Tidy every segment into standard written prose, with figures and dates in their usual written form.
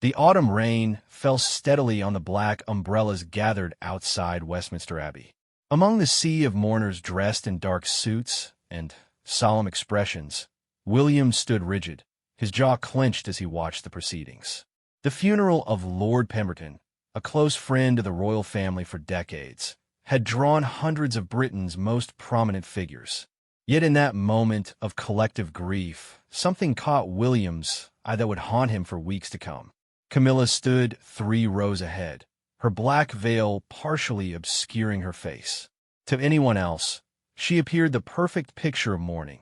The autumn rain fell steadily on the black umbrellas gathered outside Westminster Abbey. Among the sea of mourners dressed in dark suits and solemn expressions, William stood rigid, his jaw clenched as he watched the proceedings. The funeral of Lord Pemberton, a close friend of the royal family for decades, had drawn hundreds of Britain's most prominent figures. Yet in that moment of collective grief, something caught William's eye that would haunt him for weeks to come. Camilla stood 3 rows ahead, her black veil partially obscuring her face. To anyone else, she appeared the perfect picture of mourning.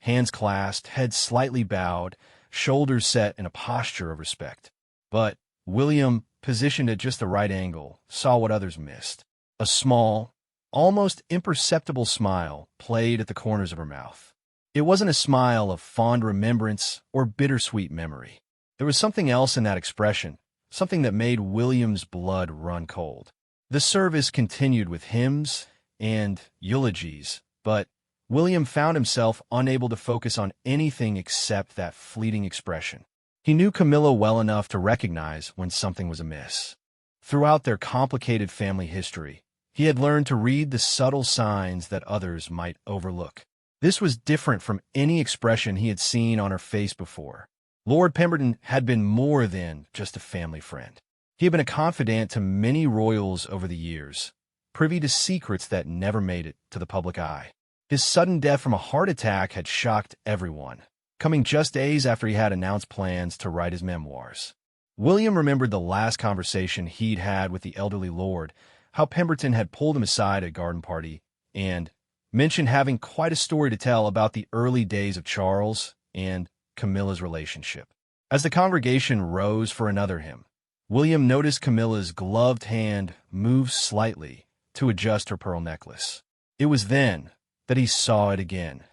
Hands clasped, head slightly bowed, shoulders set in a posture of respect. But William, positioned at just the right angle, saw what others missed. A small, almost imperceptible smile played at the corners of her mouth. It wasn't a smile of fond remembrance or bittersweet memory. There was something else in that expression, something that made William's blood run cold. The service continued with hymns and eulogies, but William found himself unable to focus on anything except that fleeting expression. He knew Camilla well enough to recognize when something was amiss. Throughout their complicated family history, he had learned to read the subtle signs that others might overlook. This was different from any expression he had seen on her face before. Lord Pemberton had been more than just a family friend. He had been a confidant to many royals over the years, privy to secrets that never made it to the public eye. His sudden death from a heart attack had shocked everyone, coming just days after he had announced plans to write his memoirs. William remembered the last conversation he'd had with the elderly lord, how Pemberton had pulled him aside at a garden party and mentioned having quite a story to tell about the early days of Charles and Camilla's relationship. As the congregation rose for another hymn, William noticed Camilla's gloved hand move slightly to adjust her pearl necklace. It was then that he saw it again,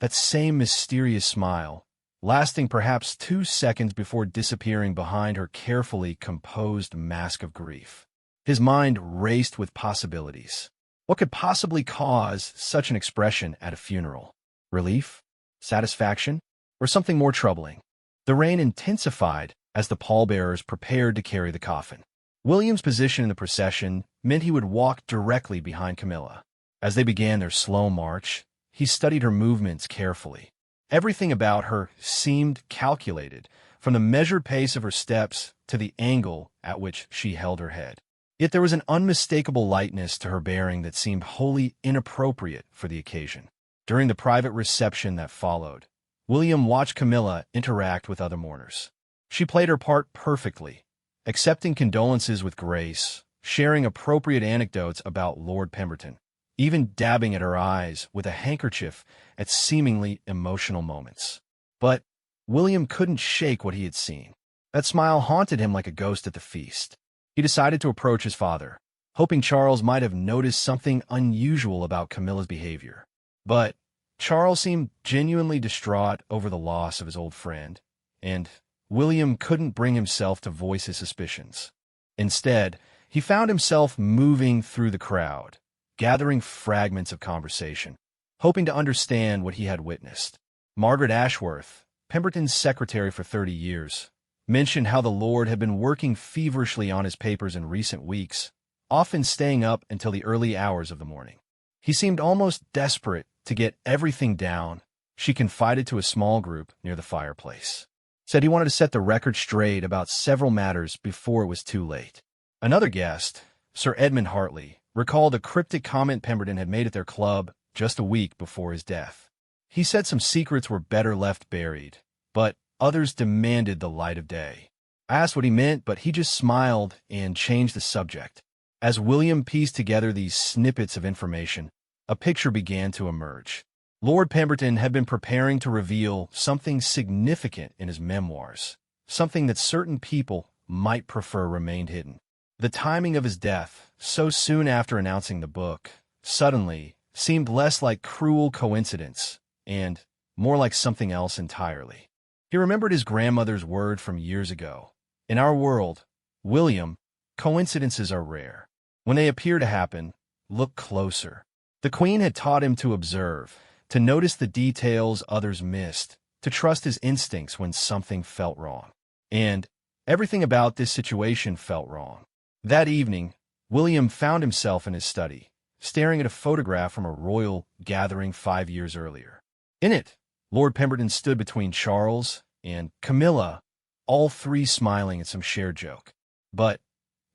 that same mysterious smile, lasting perhaps 2 seconds before disappearing behind her carefully composed mask of grief. His mind raced with possibilities. What could possibly cause such an expression at a funeral? Relief? Satisfaction? Or something more troubling? The rain intensified as the pallbearers prepared to carry the coffin. William's position in the procession meant he would walk directly behind Camilla. As they began their slow march, he studied her movements carefully. Everything about her seemed calculated, from the measured pace of her steps to the angle at which she held her head. Yet there was an unmistakable lightness to her bearing that seemed wholly inappropriate for the occasion. During the private reception that followed, William watched Camilla interact with other mourners. She played her part perfectly, accepting condolences with grace, sharing appropriate anecdotes about Lord Pemberton, even dabbing at her eyes with a handkerchief at seemingly emotional moments. But William couldn't shake what he had seen. That smile haunted him like a ghost at the feast. He decided to approach his father, hoping Charles might have noticed something unusual about Camilla's behavior. But Charles seemed genuinely distraught over the loss of his old friend, and William couldn't bring himself to voice his suspicions. Instead, he found himself moving through the crowd, gathering fragments of conversation, hoping to understand what he had witnessed. Margaret Ashworth, Pemberton's secretary for 30 years, mentioned how the Lord had been working feverishly on his papers in recent weeks, often staying up until the early hours of the morning. He seemed almost desperate to get everything down, she confided to a small group near the fireplace. Said he wanted to set the record straight about several matters before it was too late. Another guest, Sir Edmund Hartley, recalled a cryptic comment Pemberton had made at their club just a week before his death. He said some secrets were better left buried, but others demanded the light of day. I asked what he meant, but he just smiled and changed the subject. As William pieced together these snippets of information, a picture began to emerge. Lord Pemberton had been preparing to reveal something significant in his memoirs, something that certain people might prefer remained hidden. The timing of his death, so soon after announcing the book, suddenly seemed less like cruel coincidence and more like something else entirely. He remembered his grandmother's word from years ago. In our world, William, coincidences are rare. When they appear to happen, look closer. The Queen had taught him to observe, to notice the details others missed, to trust his instincts when something felt wrong. And Everything about this situation felt wrong. That evening, William found himself in his study, staring at a photograph from a royal gathering 5 years earlier. In it, Lord Pemberton stood between Charles and Camilla, all three smiling at some shared joke. But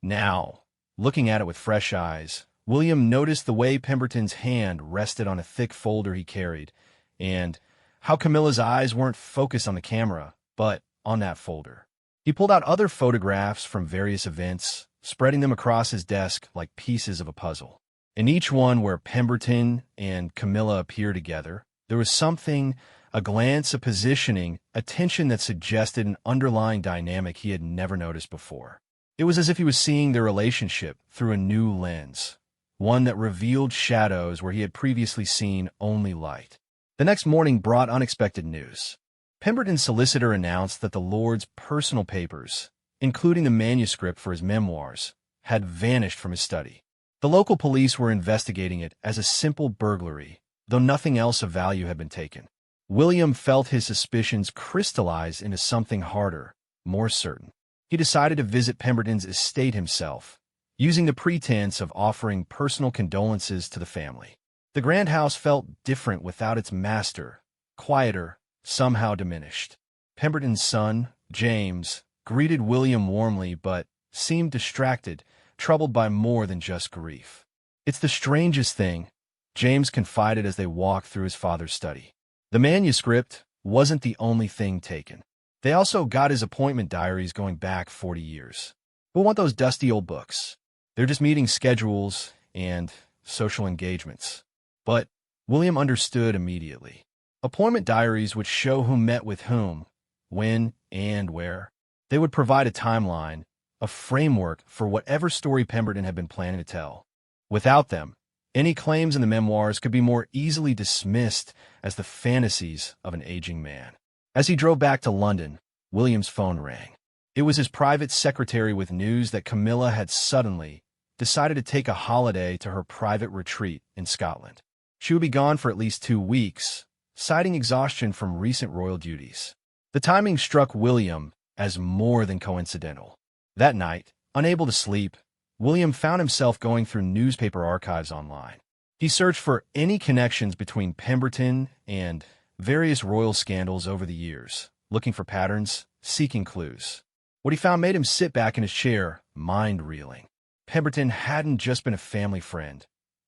now, looking at it with fresh eyes, William noticed the way Pemberton's hand rested on a thick folder he carried, and how Camilla's eyes weren't focused on the camera, but on that folder. He pulled out other photographs from various events, spreading them across his desk like pieces of a puzzle. In each one where Pemberton and Camilla appear together, there was something, a glance, a positioning, a tension that suggested an underlying dynamic he had never noticed before. It was as if he was seeing their relationship through a new lens, one that revealed shadows where he had previously seen only light. The next morning brought unexpected news. Pemberton's solicitor announced that the Lord's personal papers, including the manuscript for his memoirs, had vanished from his study. The local police were investigating it as a simple burglary, though nothing else of value had been taken. William felt his suspicions crystallize into something harder, more certain. He decided to visit Pemberton's estate himself, using the pretense of offering personal condolences to the family. The grand house felt different without its master, quieter, somehow diminished. Pemberton's son, James, greeted William warmly but seemed distracted, troubled by more than just grief. "It's the strangest thing," James confided as they walked through his father's study. The manuscript wasn't the only thing taken. They also got his appointment diaries going back 40 years. Who want those dusty old books? They're just meeting schedules and social engagements. But William understood immediately. Appointment diaries would show who met with whom, when, and where. They would provide a timeline, a framework for whatever story Pemberton had been planning to tell. Without them, any claims in the memoirs could be more easily dismissed as the fantasies of an aging man. As he drove back to London, William's phone rang. It was his private secretary with news that Camilla had suddenly decided to take a holiday to her private retreat in Scotland. She would be gone for at least 2 weeks, citing exhaustion from recent royal duties. The timing struck William as more than coincidental. That night, unable to sleep, William found himself going through newspaper archives online. He searched for any connections between Pemberton and various royal scandals over the years, looking for patterns, seeking clues. What he found made him sit back in his chair, mind-reeling. Pemberton hadn't just been a family friend.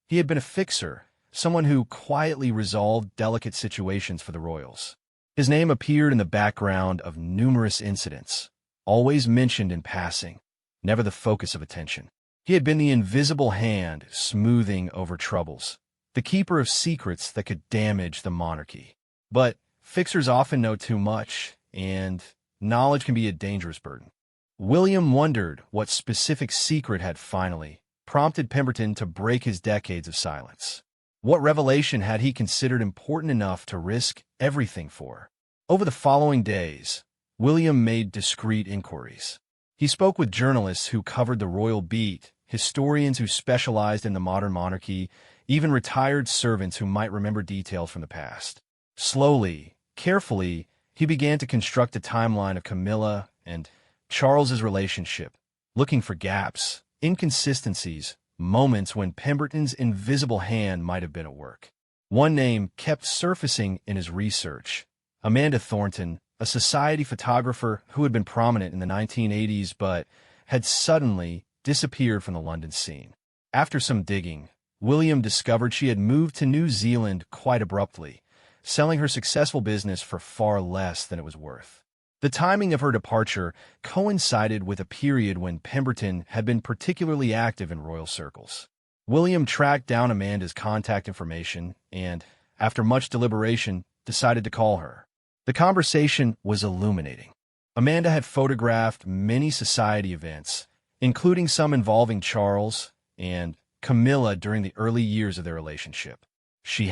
He had been a fixer, someone who quietly resolved delicate situations for the royals. His name appeared in the background of numerous incidents, always mentioned in passing, never the focus of attention. He had been the invisible hand smoothing over troubles, the keeper of secrets that could damage the monarchy. But fixers often know too much, and knowledge can be a dangerous burden. William wondered what specific secret had finally prompted Pemberton to break his decades of silence. What revelation had he considered important enough to risk everything for? Over the following days, William made discreet inquiries. He spoke with journalists who covered the royal beat, historians who specialized in the modern monarchy, even retired servants who might remember details from the past. Slowly, carefully, he began to construct a timeline of Camilla and Charles's relationship, looking for gaps, inconsistencies, moments when Pemberton's invisible hand might have been at work. One name kept surfacing in his research: Amanda Thornton, a society photographer who had been prominent in the 1980s but had suddenly disappeared from the London scene. After some digging, William discovered she had moved to New Zealand quite abruptly, selling her successful business for far less than it was worth. The timing of her departure coincided with a period when Pemberton had been particularly active in royal circles. William tracked down Amanda's contact information and, after much deliberation, decided to call her. The conversation was illuminating. Amanda had photographed many society events, including some involving Charles and Camilla during the early years of their relationship. She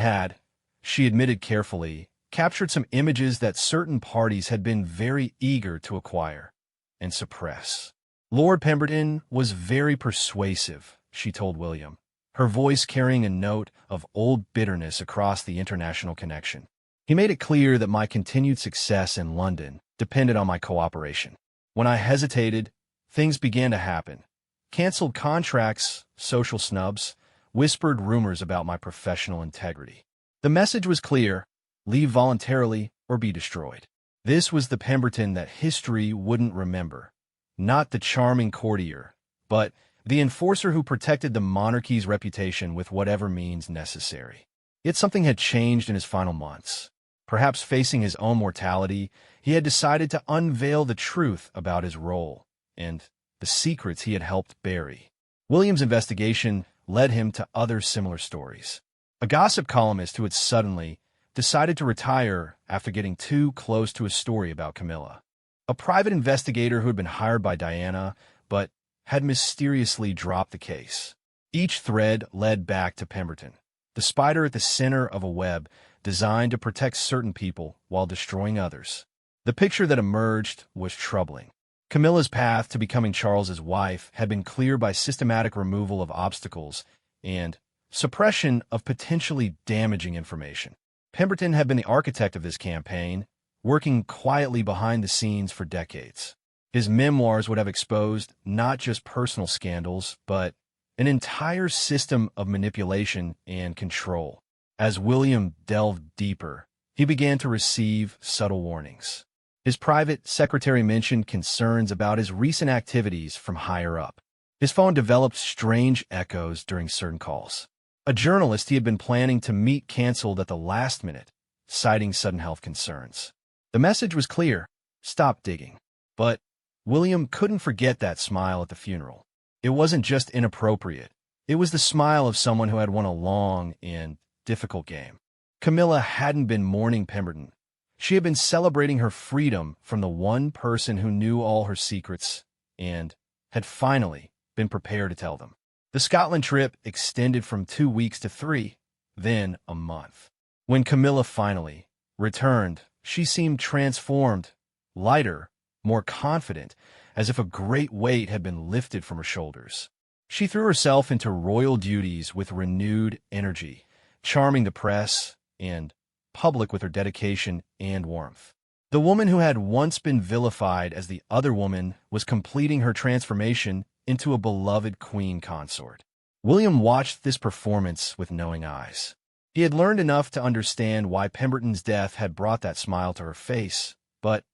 admitted carefully, captured some images that certain parties had been very eager to acquire and suppress. Lord Pemberton was very persuasive, she told William, her voice carrying a note of old bitterness across the international connection. He made it clear that my continued success in London depended on my cooperation. When I hesitated, things began to happen. Canceled contracts, social snubs, whispered rumors about my professional integrity. The message was clear: leave voluntarily or be destroyed. This was the Pemberton that history wouldn't remember. Not the charming courtier, but the enforcer who protected the monarchy's reputation with whatever means necessary. Yet something had changed in his final months. Perhaps facing his own mortality, he had decided to unveil the truth about his role and the secrets he had helped bury. William's investigation led him to other similar stories. A gossip columnist who had suddenly decided to retire after getting too close to a story about Camilla. A private investigator who had been hired by Diana, but had mysteriously dropped the case. Each thread led back to Pemberton, the spider at the center of a web designed to protect certain people while destroying others. The picture that emerged was troubling. Camilla's path to becoming Charles's wife had been clear by systematic removal of obstacles and suppression of potentially damaging information. Pemberton had been the architect of this campaign, working quietly behind the scenes for decades. His memoirs would have exposed not just personal scandals, but an entire system of manipulation and control. As William delved deeper, he began to receive subtle warnings. His private secretary mentioned concerns about his recent activities from higher up. His phone developed strange echoes during certain calls. A journalist he had been planning to meet canceled at the last minute, citing sudden health concerns. The message was clear: stop digging. But William couldn't forget that smile at the funeral. It wasn't just inappropriate. It was the smile of someone who had won a long and difficult game. Camilla hadn't been mourning Pemberton. She had been celebrating her freedom from the one person who knew all her secrets and had finally been prepared to tell them. The Scotland trip extended from 2 weeks to 3, then a month. When Camilla finally returned, she seemed transformed, lighter, more confident, as if a great weight had been lifted from her shoulders. She threw herself into royal duties with renewed energy, charming the press and public with her dedication and warmth. The woman who had once been vilified as the other woman was completing her transformation into a beloved queen consort. William watched this performance with knowing eyes. He had learned enough to understand why Pemberton's death had brought that smile to her face, but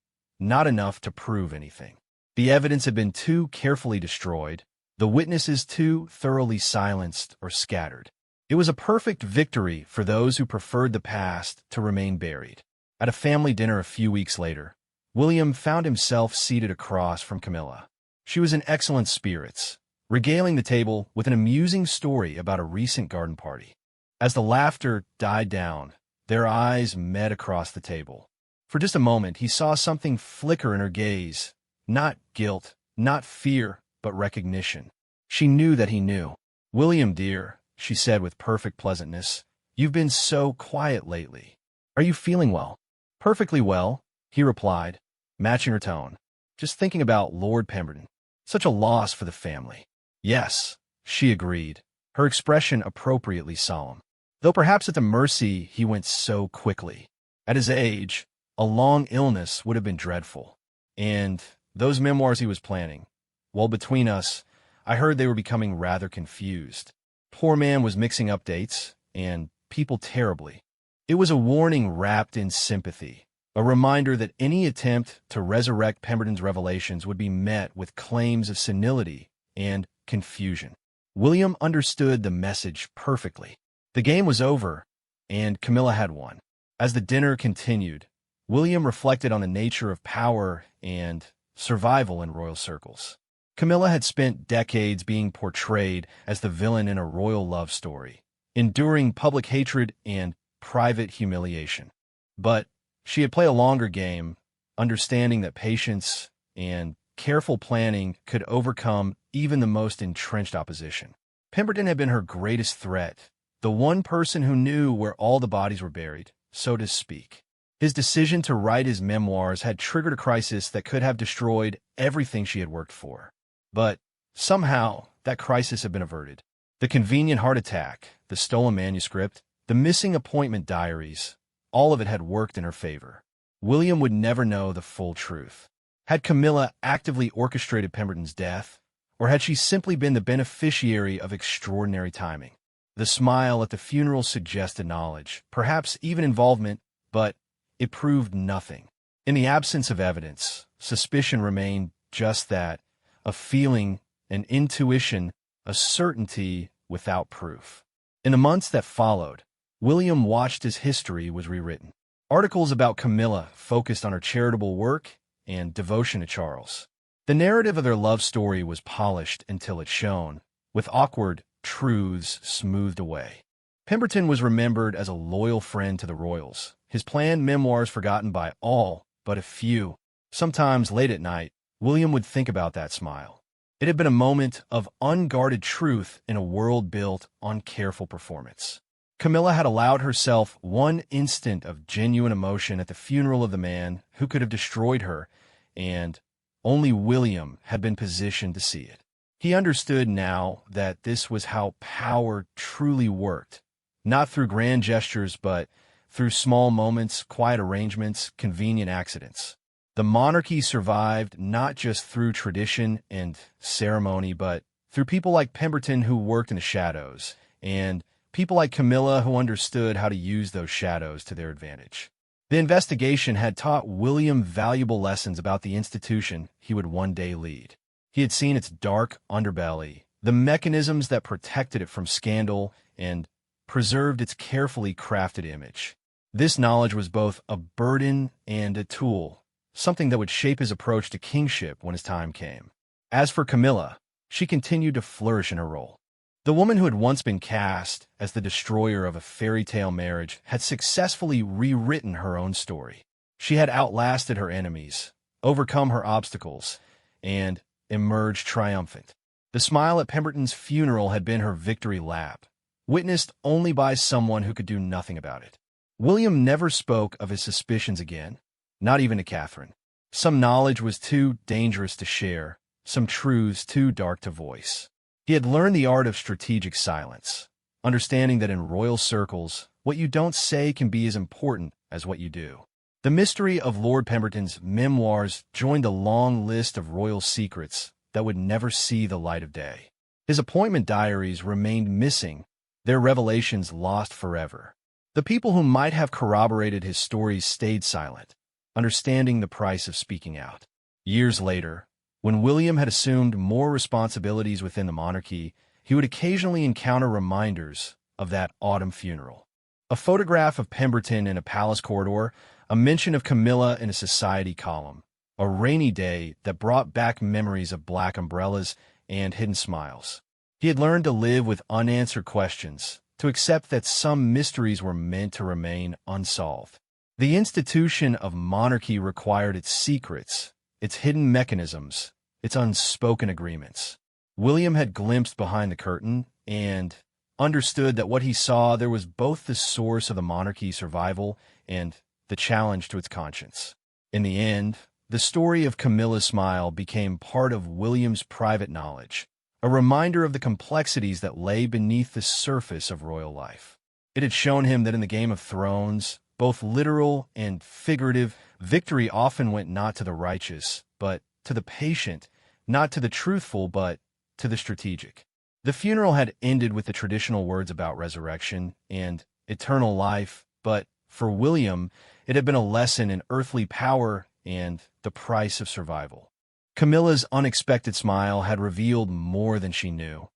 not enough to prove anything. The evidence had been too carefully destroyed, the witnesses too thoroughly silenced or scattered. It was a perfect victory for those who preferred the past to remain buried. At a family dinner a few weeks later, William found himself seated across from Camilla. She was in excellent spirits, regaling the table with an amusing story about a recent garden party. As the laughter died down, their eyes met across the table. For just a moment, he saw something flicker in her gaze. Not guilt, not fear, but recognition. She knew that he knew. "William, dear," she said with perfect pleasantness, "you've been so quiet lately. Are you feeling well?" "Perfectly well," he replied, matching her tone. "Just thinking about Lord Pemberton. Such a loss for the family." "Yes," she agreed, her expression appropriately solemn. Though perhaps at the mercy he went so quickly. At his age, a long illness would have been dreadful. And those memoirs he was planning, well, between us, I heard they were becoming rather confused. Poor man was mixing up dates, and people terribly. It was a warning wrapped in sympathy, a reminder that any attempt to resurrect Pemberton's revelations would be met with claims of senility and confusion. William understood the message perfectly. The game was over, and Camilla had won. As the dinner continued, William reflected on the nature of power and survival in royal circles. Camilla had spent decades being portrayed as the villain in a royal love story, enduring public hatred and private humiliation. But she had played a longer game, understanding that patience and careful planning could overcome even the most entrenched opposition. Pemberton had been her greatest threat, the one person who knew where all the bodies were buried, so to speak. His decision to write his memoirs had triggered a crisis that could have destroyed everything she had worked for. But somehow, that crisis had been averted. The convenient heart attack, the stolen manuscript, the missing appointment diaries, all of it had worked in her favor. William would never know the full truth. Had Camilla actively orchestrated Pemberton's death, or had she simply been the beneficiary of extraordinary timing? The smile at the funeral suggested knowledge, perhaps even involvement, but it proved nothing. In the absence of evidence, suspicion remained just that, a feeling, an intuition, a certainty without proof. In the months that followed, William watched as history was rewritten. Articles about Camilla focused on her charitable work and devotion to Charles. The narrative of their love story was polished until it shone, with awkward truths smoothed away. Pemberton was remembered as a loyal friend to the royals, his planned memoirs forgotten by all but a few. Sometimes late at night, William would think about that smile. It had been a moment of unguarded truth in a world built on careful performance. Camilla had allowed herself one instant of genuine emotion at the funeral of the man who could have destroyed her, and only William had been positioned to see it. He understood now that this was how power truly worked, not through grand gestures, but through small moments, quiet arrangements, convenient accidents. The monarchy survived not just through tradition and ceremony, but through people like Pemberton who worked in the shadows, and people like Camilla who understood how to use those shadows to their advantage. The investigation had taught William valuable lessons about the institution he would one day lead. He had seen its dark underbelly, the mechanisms that protected it from scandal and preserved its carefully crafted image. This knowledge was both a burden and a tool, something that would shape his approach to kingship when his time came. As for Camilla, she continued to flourish in her role. The woman who had once been cast as the destroyer of a fairy tale marriage had successfully rewritten her own story. She had outlasted her enemies, overcome her obstacles, and emerged triumphant. The smile at Pemberton's funeral had been her victory lap, witnessed only by someone who could do nothing about it. William never spoke of his suspicions again, not even to Catherine. Some knowledge was too dangerous to share, some truths too dark to voice. He had learned the art of strategic silence, understanding that in royal circles, what you don't say can be as important as what you do. The mystery of Lord Pemberton's memoirs joined a long list of royal secrets that would never see the light of day. His appointment diaries remained missing, their revelations lost forever. The people who might have corroborated his stories stayed silent, understanding the price of speaking out. Years later, when William had assumed more responsibilities within the monarchy, he would occasionally encounter reminders of that autumn funeral. A photograph of Pemberton in a palace corridor, a mention of Camilla in a society column, a rainy day that brought back memories of black umbrellas and hidden smiles. He had learned to live with unanswered questions, to accept that some mysteries were meant to remain unsolved. The institution of monarchy required its secrets, its hidden mechanisms, its unspoken agreements. William had glimpsed behind the curtain and understood that what he saw there was both the source of the monarchy's survival and the challenge to its conscience. In the end, the story of Camilla's smile became part of William's private knowledge, a reminder of the complexities that lay beneath the surface of royal life. It had shown him that in the Game of Thrones, both literal and figurative, victory often went not to the righteous, but to the patient, not to the truthful, but to the strategic. The funeral had ended with the traditional words about resurrection and eternal life, but for William, it had been a lesson in earthly power and the price of survival. Camilla's unexpected smile had revealed more than she knew,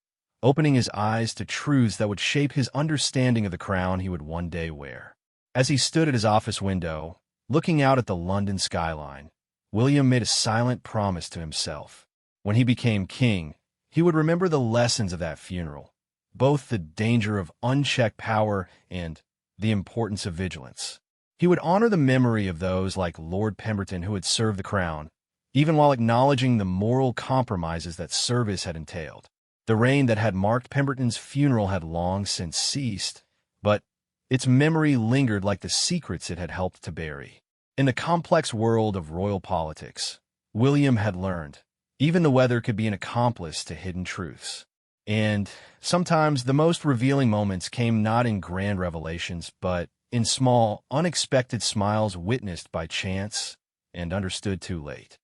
opening his eyes to truths that would shape his understanding of the crown he would one day wear. As he stood at his office window, looking out at the London skyline, William made a silent promise to himself. When he became king, he would remember the lessons of that funeral, both the danger of unchecked power and the importance of vigilance. He would honor the memory of those like Lord Pemberton who had served the crown, even while acknowledging the moral compromises that service had entailed. The reign that had marked Pemberton's funeral had long since ceased, but its memory lingered like the secrets it had helped to bury. In the complex world of royal politics, William had learned, even the weather could be an accomplice to hidden truths. And sometimes the most revealing moments came not in grand revelations, but in small, unexpected smiles witnessed by chance and understood too late.